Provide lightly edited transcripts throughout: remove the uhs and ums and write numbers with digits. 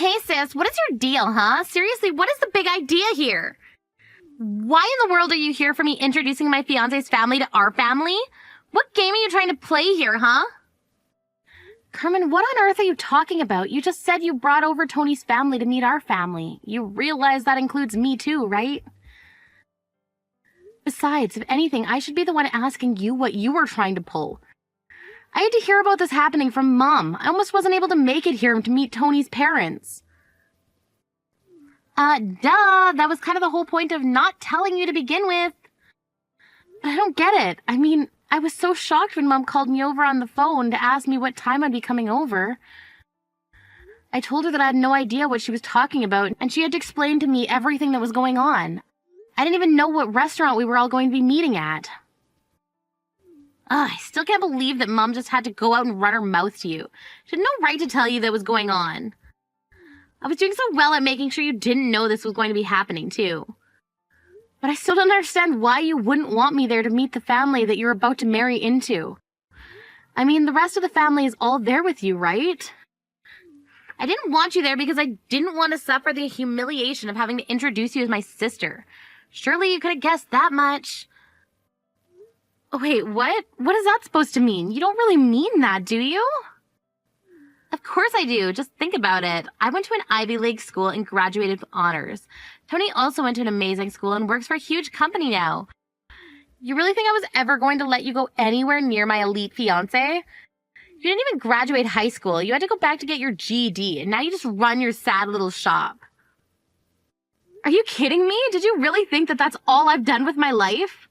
Hey sis, what is your deal, huh? Seriously, what is the big idea here? Why in the world are you here for me introducing my fiance's family to our family? What game are you trying to play here, huh? Carmen, what on earth are you talking about? You just said you brought over Tony's family to meet our family. You realize that includes me too, right? Besides, if anything, I should be the one asking you what you were trying to pull. I had to hear about this happening from Mom. I almost wasn't able to make it here to meet Tony's parents. Duh, that was kind of the whole point of not telling you to begin with. But I don't get it. I mean, I was so shocked when Mom called me over on the phone to ask me what time I'd be coming over. I told her that I had no idea what she was talking about, and she had to explain to me everything that was going on. I didn't even know what restaurant we were all going to be meeting at. I still can't believe that Mom just had to go out and run her mouth to you. She had no right to tell you that was going on. I was doing so well at making sure you didn't know this was going to be happening, too. But I still don't understand why you wouldn't want me there to meet the family that you're about to marry into. I mean, the rest of the family is all there with you, right? I didn't want you there because I didn't want to suffer the humiliation of having to introduce you as my sister. Surely you could have guessed that much. Oh, wait, what? What is that supposed to mean? You don't really mean that, do you? Of course I do. Just think about it. I went to an Ivy League school and graduated with honors. Tony also went to an amazing school and works for a huge company now. You really think I was ever going to let you go anywhere near my elite fiancé? You didn't even graduate high school. You had to go back to get your GED, and now you just run your sad little shop. Are you kidding me? Did you really think that that's all I've done with my life?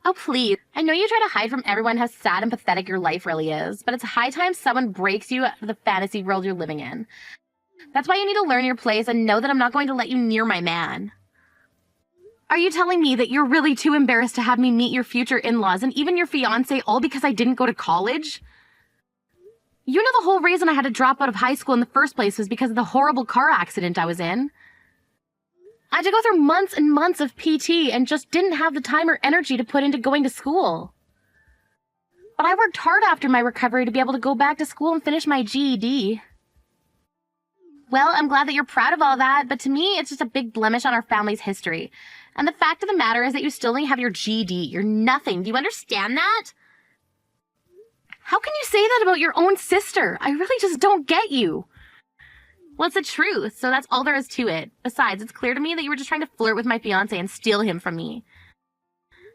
Oh, please. I know you try to hide from everyone how sad and pathetic your life really is, but it's high time someone breaks you out of the fantasy world you're living in. That's why you need to learn your place and know that I'm not going to let you near my man. Are you telling me that you're really too embarrassed to have me meet your future in-laws and even your fiancé all because I didn't go to college? You know the whole reason I had to drop out of high school in the first place was because of the horrible car accident I was in. I had to go through months and months of PT and just didn't have the time or energy to put into going to school. But I worked hard after my recovery to be able to go back to school and finish my GED. Well, I'm glad that you're proud of all that, but to me, it's just a big blemish on our family's history. And the fact of the matter is that you still only have your GED. You're nothing. Do you understand that? How can you say that about your own sister? I really just don't get you. Well, it's the truth, so that's all there is to it. Besides, it's clear to me that you were just trying to flirt with my fiancé and steal him from me.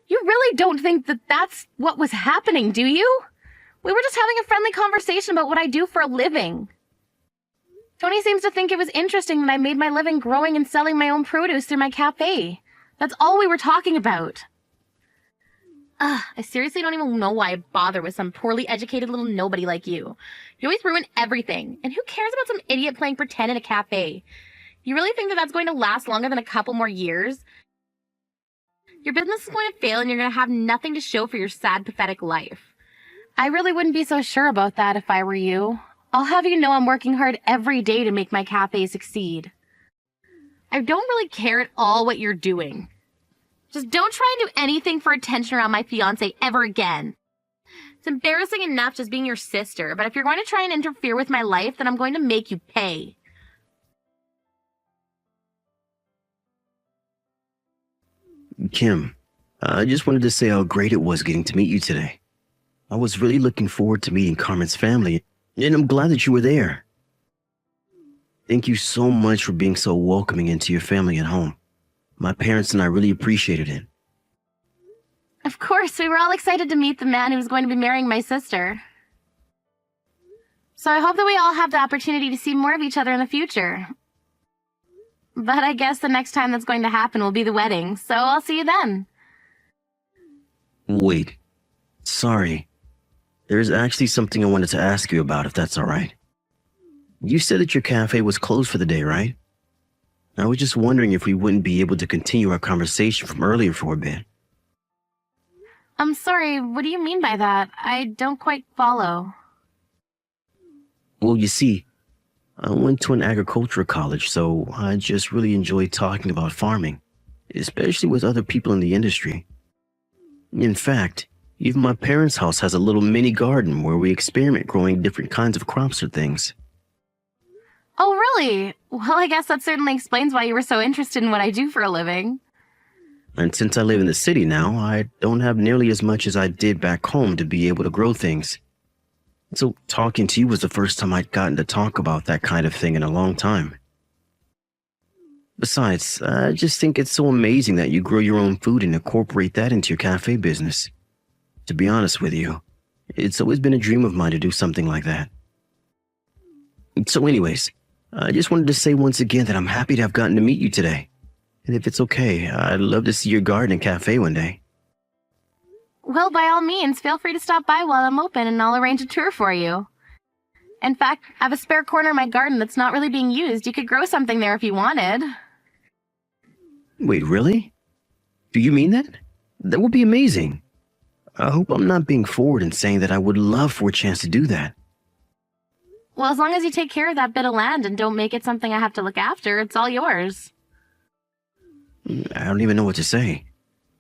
You really don't think that that's what was happening, do you? We were just having a friendly conversation about what I do for a living. Tony seems to think it was interesting that I made my living growing and selling my own produce through my cafe. That's all we were talking about. I seriously don't even know why I bother with some poorly educated little nobody like you. You always ruin everything. And who cares about some idiot playing pretend in a cafe? You really think that that's going to last longer than a couple more years? Your business is going to fail and you're going to have nothing to show for your sad, pathetic life. I really wouldn't be so sure about that if I were you. I'll have you know I'm working hard every day to make my cafe succeed. I don't really care at all what you're doing. Just don't try and do anything for attention around my fiancé ever again. It's embarrassing enough just being your sister, but if you're going to try and interfere with my life, then I'm going to make you pay. Kim, I just wanted to say how great it was getting to meet you today. I was really looking forward to meeting Carmen's family, and I'm glad that you were there. Thank you so much for being so welcoming into your family at home. My parents and I really appreciated it. Of course, we were all excited to meet the man who was going to be marrying my sister. So I hope that we all have the opportunity to see more of each other in the future. But I guess the next time that's going to happen will be the wedding, so I'll see you then. Wait. Sorry. There's actually something I wanted to ask you about, if that's all right. You said that your cafe was closed for the day, right? I was just wondering if we wouldn't be able to continue our conversation from earlier for a bit. I'm sorry, what do you mean by that? I don't quite follow. Well, you see, I went to an agricultural college, so I just really enjoyed talking about farming, especially with other people in the industry. In fact, even my parents' house has a little mini garden where we experiment growing different kinds of crops or things. Oh, really? Well, I guess that certainly explains why you were so interested in what I do for a living. And since I live in the city now, I don't have nearly as much as I did back home to be able to grow things. So talking to you was the first time I'd gotten to talk about that kind of thing in a long time. Besides, I just think it's so amazing that you grow your own food and incorporate that into your cafe business. To be honest with you, it's always been a dream of mine to do something like that. So anyways, I just wanted to say once again that I'm happy to have gotten to meet you today. And if it's okay, I'd love to see your garden and cafe one day. Well, by all means, feel free to stop by while I'm open and I'll arrange a tour for you. In fact, I have a spare corner in my garden that's not really being used. You could grow something there if you wanted. Wait, really? Do you mean that? That would be amazing. I hope I'm not being forward in saying that I would love for a chance to do that. Well, as long as you take care of that bit of land and don't make it something I have to look after, it's all yours. I don't even know what to say.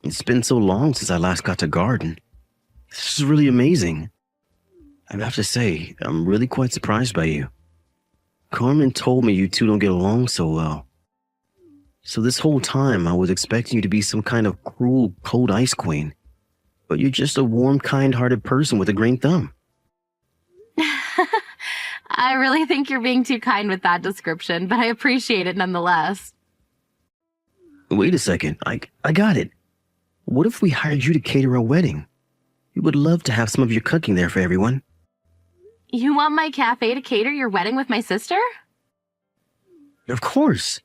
It's been so long since I last got to garden. This is really amazing. I have to say, I'm really quite surprised by you. Carmen told me you two don't get along so well. So this whole time I was expecting you to be some kind of cruel, cold ice queen. But you're just a warm, kind-hearted person with a green thumb. I really think you're being too kind with that description, but I appreciate it nonetheless. Wait a second, I got it. What if we hired you to cater a wedding? We would love to have some of your cooking there for everyone. You want my cafe to cater your wedding with my sister? Of course.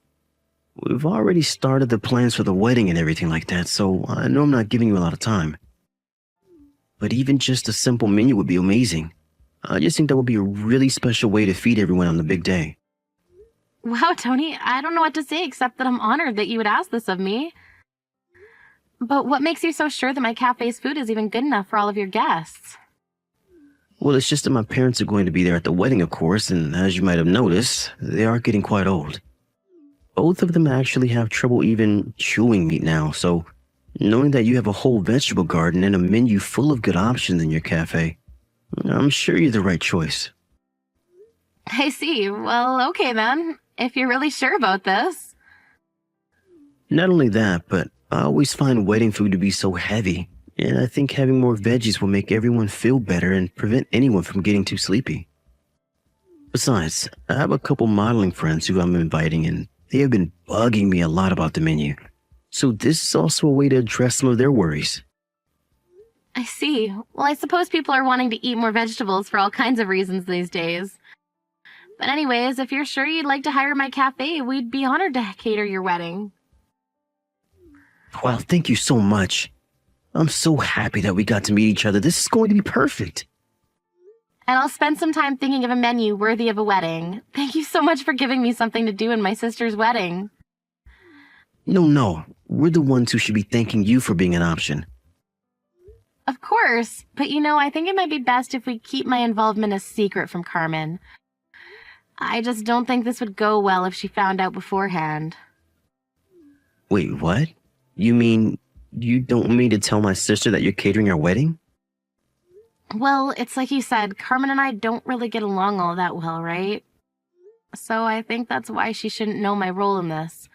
We've already started the plans for the wedding and everything like that, so I know I'm not giving you a lot of time. But even just a simple menu would be amazing. I just think that would be a really special way to feed everyone on the big day. Wow, Tony, I don't know what to say except that I'm honored that you would ask this of me. But what makes you so sure that my cafe's food is even good enough for all of your guests? Well, it's just that my parents are going to be there at the wedding, of course, and as you might have noticed, they are getting quite old. Both of them actually have trouble even chewing meat now, so knowing that you have a whole vegetable garden and a menu full of good options in your cafe, I'm sure you're the right choice. I see. Well, okay then, if you're really sure about this. Not only that, but I always find wedding food to be so heavy, and I think having more veggies will make everyone feel better and prevent anyone from getting too sleepy. Besides, I have a couple modeling friends who I'm inviting, and they have been bugging me a lot about the menu. So this is also a way to address some of their worries. I see. Well, I suppose people are wanting to eat more vegetables for all kinds of reasons these days. But anyways, if you're sure you'd like to hire my cafe, we'd be honored to cater your wedding. Well, thank you so much. I'm so happy that we got to meet each other. This is going to be perfect. And I'll spend some time thinking of a menu worthy of a wedding. Thank you so much for giving me something to do in my sister's wedding. No. We're the ones who should be thanking you for being an option. Of course, but I think it might be best if we keep my involvement a secret from Carmen. I just don't think this would go well if she found out beforehand. Wait, what? You mean you don't want me to tell my sister that you're catering our wedding? Well, it's like you said, Carmen and I don't really get along all that well, right? So I think that's why she shouldn't know my role in this.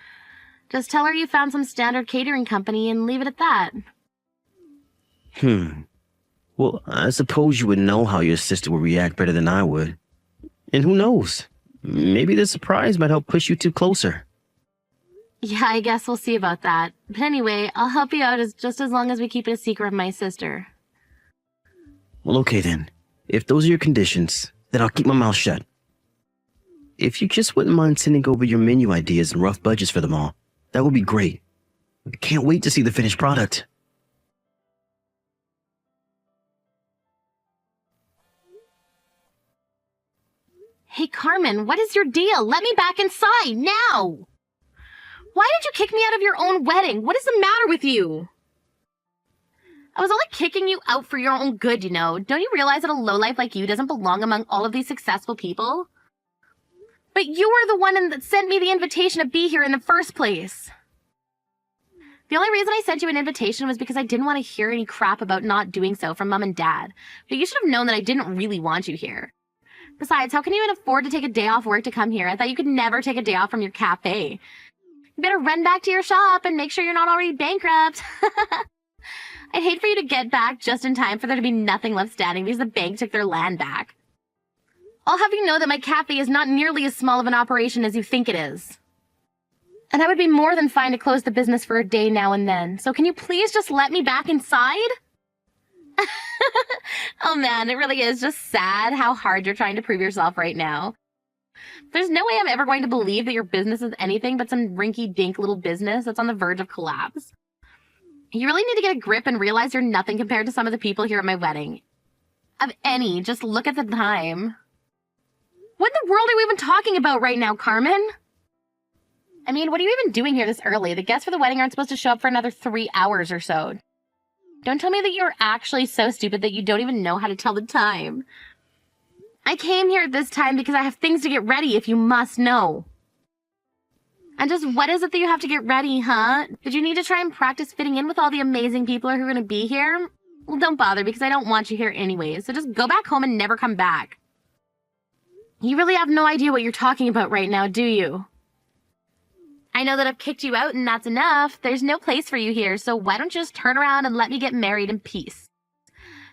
Just tell her you found some standard catering company and leave it at that. Well, I suppose you would know how your sister would react better than I would. And who knows? Maybe the surprise might help push you two closer. Yeah, I guess we'll see about that. But anyway, I'll help you out just as long as we keep it a secret from my sister. Well, okay then. If those are your conditions, then I'll keep my mouth shut. If you just wouldn't mind sending over your menu ideas and rough budgets for them all, that would be great. I can't wait to see the finished product. Hey, Carmen, what is your deal? Let me back inside, now! Why did you kick me out of your own wedding? What is the matter with you? I was only kicking you out for your own good, Don't you realize that a lowlife like you doesn't belong among all of these successful people? But you were the one that sent me the invitation to be here in the first place. The only reason I sent you an invitation was because I didn't want to hear any crap about not doing so from Mom and Dad. But you should have known that I didn't really want you here. Besides, how can you even afford to take a day off work to come here? I thought you could never take a day off from your cafe. You better run back to your shop and make sure you're not already bankrupt. I'd hate for you to get back just in time for there to be nothing left standing because the bank took their land back. I'll have you know that my cafe is not nearly as small of an operation as you think it is. And I would be more than fine to close the business for a day now and then. So can you please just let me back inside? Oh man, it really is just sad how hard you're trying to prove yourself right now. There's no way I'm ever going to believe that your business is anything but some rinky-dink little business that's on the verge of collapse. You really need to get a grip and realize you're nothing compared to some of the people here at my wedding. Of any, just look at the time. What in the world are we even talking about right now, Carmen? I mean, what are you even doing here this early? The guests for the wedding aren't supposed to show up for another 3 hours or so. Don't tell me that you're actually so stupid that you don't even know how to tell the time. I came here at this time because I have things to get ready, if you must know. And just what is it that you have to get ready, huh? Did you need to try and practice fitting in with all the amazing people who are going to be here? Well, don't bother because I don't want you here anyways, so just go back home and never come back. You really have no idea what you're talking about right now, do you? I know that I've kicked you out and that's enough. There's no place for you here, so why don't you just turn around and let me get married in peace?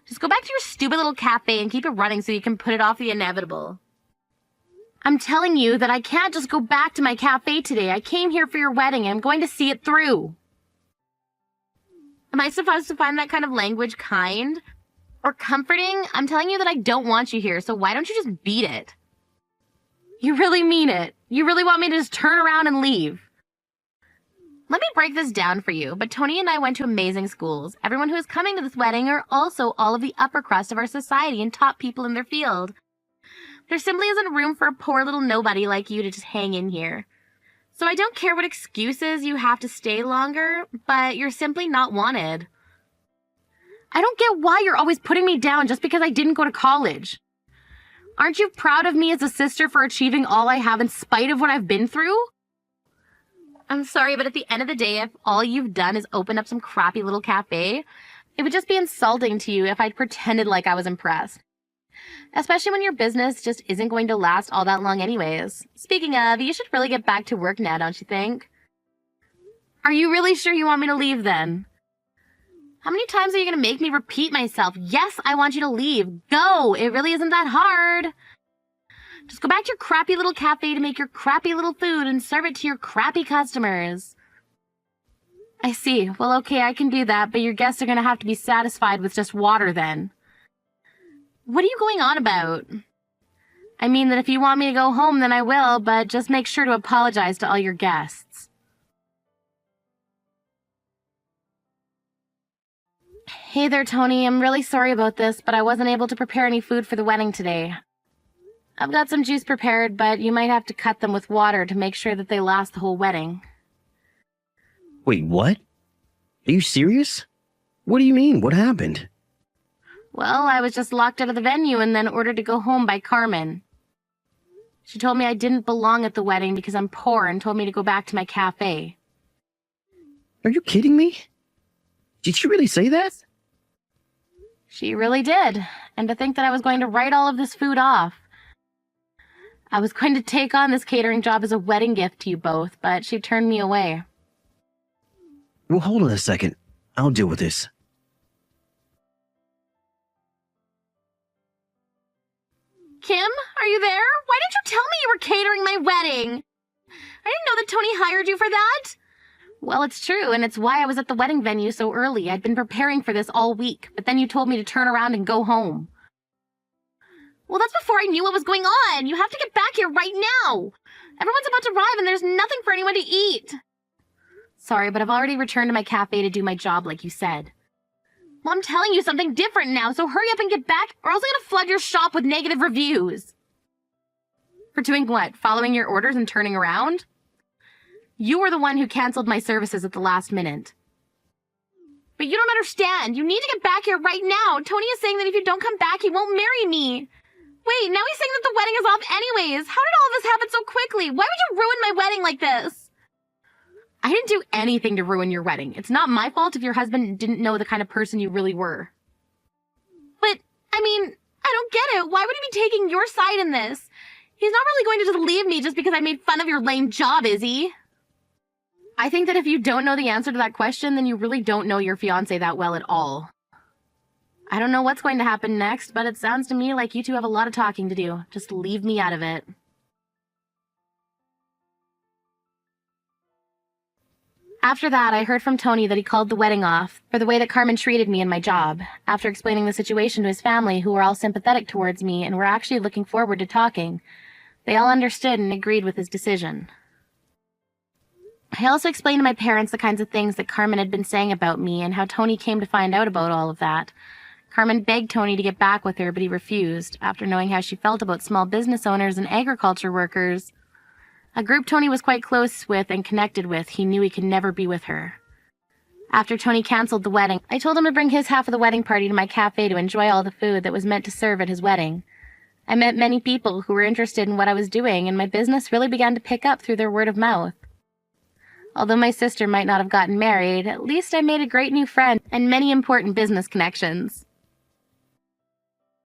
Just go back to your stupid little cafe and keep it running so you can put it off the inevitable. I'm telling you that I can't just go back to my cafe today. I came here for your wedding and I'm going to see it through. Am I supposed to find that kind of language kind or comforting? I'm telling you that I don't want you here, so why don't you just beat it? You really mean it. You really want me to just turn around and leave. Let me break this down for you, but Tony and I went to amazing schools. Everyone who is coming to this wedding are also all of the upper crust of our society and top people in their field. There simply isn't room for a poor little nobody like you to just hang in here. So I don't care what excuses you have to stay longer, but you're simply not wanted. I don't get why you're always putting me down just because I didn't go to college. Aren't you proud of me as a sister for achieving all I have in spite of what I've been through? I'm sorry, but at the end of the day, if all you've done is open up some crappy little cafe, it would just be insulting to you if I'd pretended like I was impressed. Especially when your business just isn't going to last all that long anyways. Speaking of, you should really get back to work now, don't you think? Are you really sure you want me to leave then? How many times are you going to make me repeat myself? Yes, I want you to leave. Go! It really isn't that hard. Just go back to your crappy little cafe to make your crappy little food and serve it to your crappy customers. I see. Well, okay, I can do that, but your guests are going to have to be satisfied with just water then. What are you going on about? I mean that if you want me to go home, then I will, but just make sure to apologize to all your guests. Hey there, Tony. I'm really sorry about this, but I wasn't able to prepare any food for the wedding today. I've got some juice prepared, but you might have to cut them with water to make sure that they last the whole wedding. Wait, what? Are you serious? What do you mean? What happened? Well, I was just locked out of the venue and then ordered to go home by Carmen. She told me I didn't belong at the wedding because I'm poor and told me to go back to my cafe. Are you kidding me? Did she really say that? She really did. And to think that I was going to write all of this food off. I was going to take on this catering job as a wedding gift to you both, but she turned me away. Well, hold on a second. I'll deal with this. Kim, are you there? Why didn't you tell me you were catering my wedding? I didn't know that Tony hired you for that. Well, it's true, and it's why I was at the wedding venue so early. I'd been preparing for this all week, but then you told me to turn around and go home. Well, that's before I knew what was going on. You have to get back here right now. Everyone's about to arrive and there's nothing for anyone to eat. Sorry, but I've already returned to my cafe to do my job like you said. Well, I'm telling you something different now, so hurry up and get back or else I'm gonna flood your shop with negative reviews. For doing what? Following your orders and turning around? You were the one who canceled my services at the last minute. But you don't understand. You need to get back here right now. Tony is saying that if you don't come back, he won't marry me. Wait, now he's saying that the wedding is off anyways. How did all of this happen so quickly? Why would you ruin my wedding like this? I didn't do anything to ruin your wedding. It's not my fault if your husband didn't know the kind of person you really were. But, I mean, I don't get it. Why would he be taking your side in this? He's not really going to just leave me just because I made fun of your lame job, is he? I think that if you don't know the answer to that question, then you really don't know your fiancé that well at all. I don't know what's going to happen next, but it sounds to me like you two have a lot of talking to do. Just leave me out of it. After that, I heard from Tony that he called the wedding off for the way that Carmen treated me and my job, after explaining the situation to his family, who were all sympathetic towards me and were actually looking forward to talking. They all understood and agreed with his decision. I also explained to my parents the kinds of things that Carmen had been saying about me and how Tony came to find out about all of that. Carmen begged Tony to get back with her, but he refused, after knowing how she felt about small business owners and agriculture workers. A group Tony was quite close with and connected with, he knew he could never be with her. After Tony canceled the wedding, I told him to bring his half of the wedding party to my cafe to enjoy all the food that was meant to serve at his wedding. I met many people who were interested in what I was doing, and my business really began to pick up through their word of mouth. Although my sister might not have gotten married, at least I made a great new friend and many important business connections.